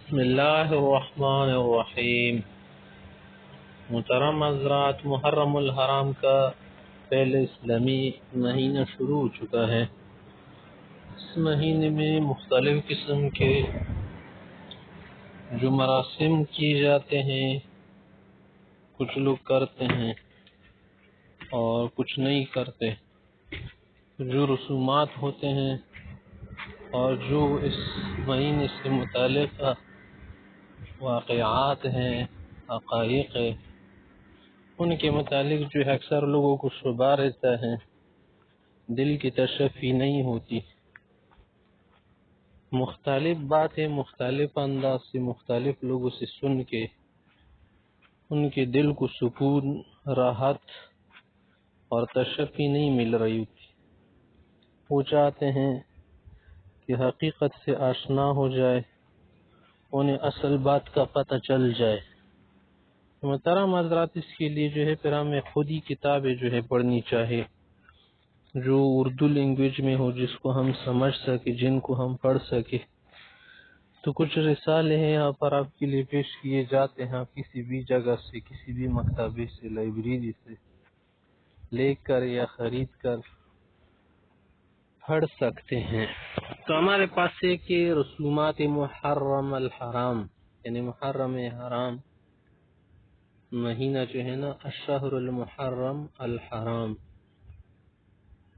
بسم اللہ الرحمن الرحیم۔ محترم حضرات، محرم الحرام کا پہلے اسلامی مہینہ شروع ہو چکا ہے۔ اس مہینے میں مختلف قسم کے جو مراسم کیے جاتے ہیں، کچھ لوگ کرتے ہیں اور کچھ نہیں کرتے۔ جو رسومات ہوتے ہیں اور جو اس مہینے سے متعلق واقعات ہیں، حقائق ہے، ان کے متعلق جو ہے اکثر لوگوں کو شبہ رہتا ہے، دل کی تشفی نہیں ہوتی۔ مختلف باتیں مختلف انداز سے مختلف لوگوں سے سن کے ان کے دل کو سکون، راحت اور تشفی نہیں مل رہی ہوتی۔ وہ چاہتے ہیں کہ حقیقت سے آشنا ہو جائے، انہیں اصل بات کا پتہ چل جائے۔ محترم حضرات، اس کے لیے جو ہے پھر ہمیں خود ہی کتابیں جو ہے پڑھنی چاہیے جو اردو لینگویج میں ہو، جس کو ہم سمجھ سکیں، جن کو ہم پڑھ سکیں۔ تو کچھ رسالے ہیں یہاں پر آپ کے لیے پیش کیے جاتے ہیں، آپ کسی بھی جگہ سے، کسی بھی مکتبے سے، لائبریری سے لے کر یا خرید کر پڑھ سکتے ہیں۔ تو ہمارے پاس ہے کہ رسومات محرم الحرام، یعنی محرم حرام مہینہ جو ہے نا، الشہر المحرم الحرام،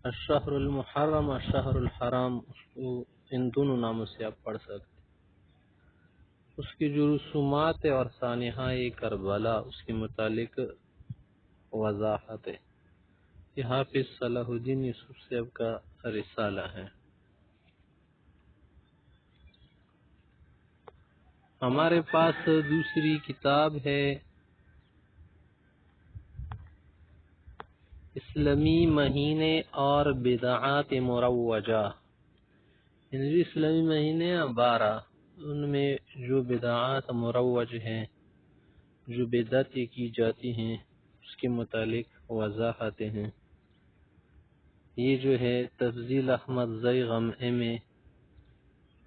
الشہر المحرم الشہر الحرام، اس کو ان دونوں ناموں سے آپ پڑھ سکتے۔ اس کی جو رسومات اور سانحہ کربلا، اس کے متعلق وضاحت ہے۔ یہ حافظ صلاح الدین یوسف صاحب کا رسالہ ہے۔ ہمارے پاس دوسری کتاب ہے اسلامی مہینے اور بدعات مروجہ، یعنی اسلامی مہینے 12، ان میں جو بدعات مروج ہیں، جو بدعتیں کی جاتی ہیں، اس کے متعلق وضاحتیں ہیں۔ یہ جو ہے تفضیل احمد زیغم ایم.اے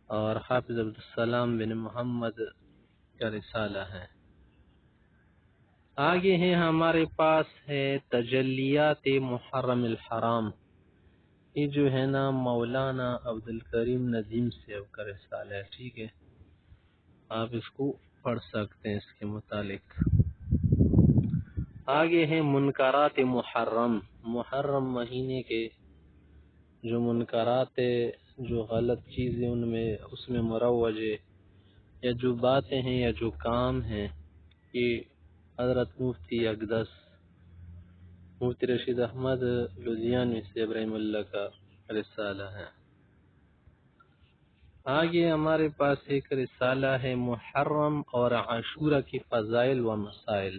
اور حافظ عبدالسلام بن محمد کا رسالہ ہے۔ آگے ہیں ہمارے پاس ہے تجلیات محرم الحرام، یہ جو ہے نا مولانا عبدالکریم ندیم صاحب کا رسالہ ہے، ٹھیک ہے، آپ اس کو پڑھ سکتے ہیں اس کے متعلق۔ آگے ہیں منکرات محرم، محرم مہینے کے جو منکرات ہے، جو غلط چیزیں ان میں اس میں مروج ہے، یا جو باتیں ہیں یا جو کام ہیں، یہ حضرت مفتی اقدس مفتی رشید احمد لدھیانوی سے ابراہیم اللہ کا رسالہ ہے۔ آگے ہمارے پاس ایک رسالہ ہے محرم اور عاشورہ کی فضائل و مسائل،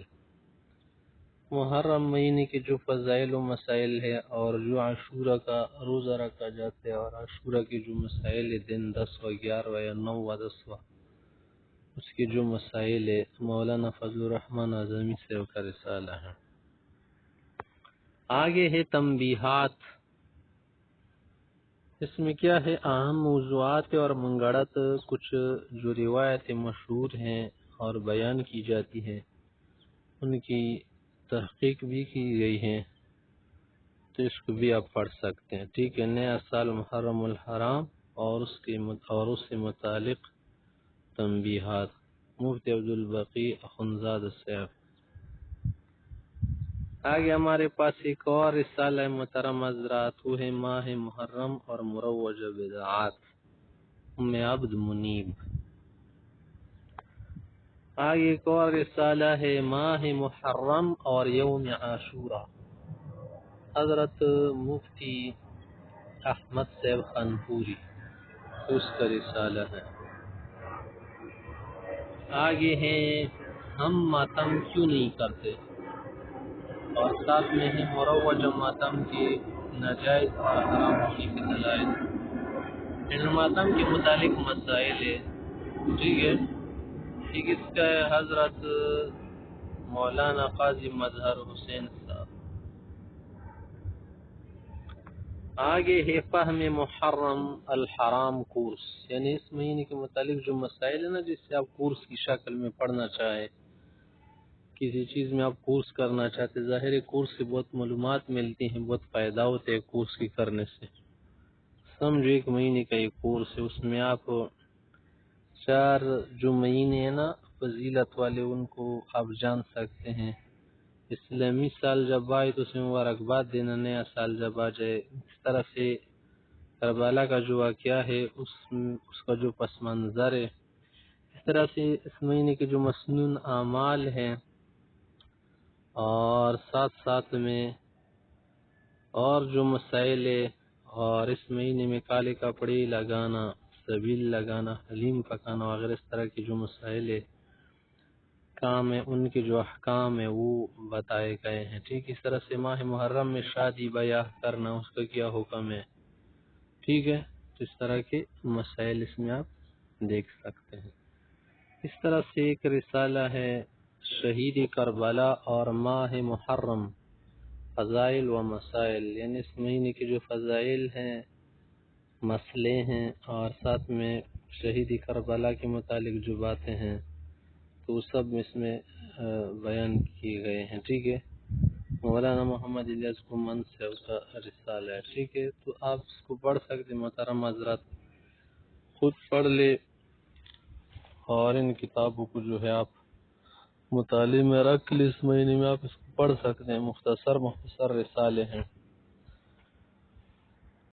محرم مہینے کے جو فضائل و مسائل ہے اور جو عاشورہ کا روزہ رکھا جاتا ہے، اور عاشورہ کے جو مسائل ہے، دن 10 و 11 یا 9 و 10، اس کے جو مسائل ہے، مولانا فضل الرحمن اعظمی سے کا رسالہ ہے۔ آگے ہے تنبیہات، اس میں کیا ہے، اہم موضوعات اور منگڑت کچھ جو روایتیں مشہور ہیں اور بیان کی جاتی ہیں، ان کی تحقیق بھی کی گئی ہے، تو اس کو بھی آپ پڑھ سکتے ہیں، ٹھیک ہے۔ نیا سال محرم الحرام اور اس سے متعلق تنبیہات، مفتی عبدالبقی اخندزادہ صاحب۔ آگے ہمارے پاس ایک اور رسالہ ہے محترم حضرات، وہ ہے ماہ محرم اور مروجہ بدعات، عبد منیب۔ آگے ایک اور رسالہ ہے ماہ محرم اور یوم عاشورہ، حضرت مفتی احمد صاحب خانپوری، اس کا رسالہ ہے۔ آگے ہیں ہم ماتم کیوں نہیں کرتے، اور ساتھ میں ہے مروج ماتم کے ناجائز اور حرام ہونے کے دلائل، ان ماتم کے متعلق مسائل ہے، ٹھیک ہے۔ ٹھیک، اس کا ہے حضرت مولانا قاضی مظہر حسین صاحب۔ آگے ہے فہم محرم الحرام کورس، یعنی اس مہینے کے متعلق جو مسائل ہیں نا، جس سے آپ کورس کی شکل میں پڑھنا چاہے، کسی چیز میں آپ کورس کرنا چاہتے، ظاہر ہے کورس سے بہت معلومات ملتی ہیں، بہت فائدہ ہوتے ہیں کورس کی کرنے سے۔ سمجھو ایک مہینے کا یہ کورس ہے، اس میں آپ 4 جو مہینے ہیں نا فضیلت والے، ان کو آپ جان سکتے ہیں۔ اسلامی سال جب آئے تو اسے مبارکباد دینا، نیا سال جب آ جائے، اس طرح سے کربلا کا جو واقعہ ہے اس کا جو پس منظر ہے، اس طرح سے اس مہینے کے جو مسنون اعمال ہیں، اور ساتھ ساتھ میں اور جو مسائل ہے، اور اس مہینے میں کالے کپڑے لگانا، سبیل لگانا، حلیم پکانا وغیرہ اس طرح کے جو مسائل ہے، کام ہے، ان کے جو احکام ہے وہ بتائے گئے ہیں۔ ٹھیک، اس طرح سے ماہ محرم میں شادی بیاہ کرنا، اس کا کیا حکم ہے، ٹھیک ہے، تو اس طرح کے مسائل اس میں آپ دیکھ سکتے ہیں۔ اس طرح سے ایک رسالہ ہے شہید کربلا اور ماہ محرم، فضائل و مسائل، یعنی اس مہینے کے جو فضائل ہیں، مسئلے ہیں، اور ساتھ میں شہید کربلا کے متعلق جو باتیں ہیں، تو وہ سب اس میں بیان کیے گئے ہیں۔ ٹھیک ہے، مولانا محمد الیاس گمان سے اس کا رسالہ ہے۔ ٹھیک ہے، تو آپ اس کو پڑھ سکتے، محترم حضرات خود پڑھ لے، اور ان کتابوں کو جو ہے آپ مطالعے میں رکھ لیں، اس مہینے میں آپ اس کو پڑھ سکتے ہیں، مختصر رسالے ہیں۔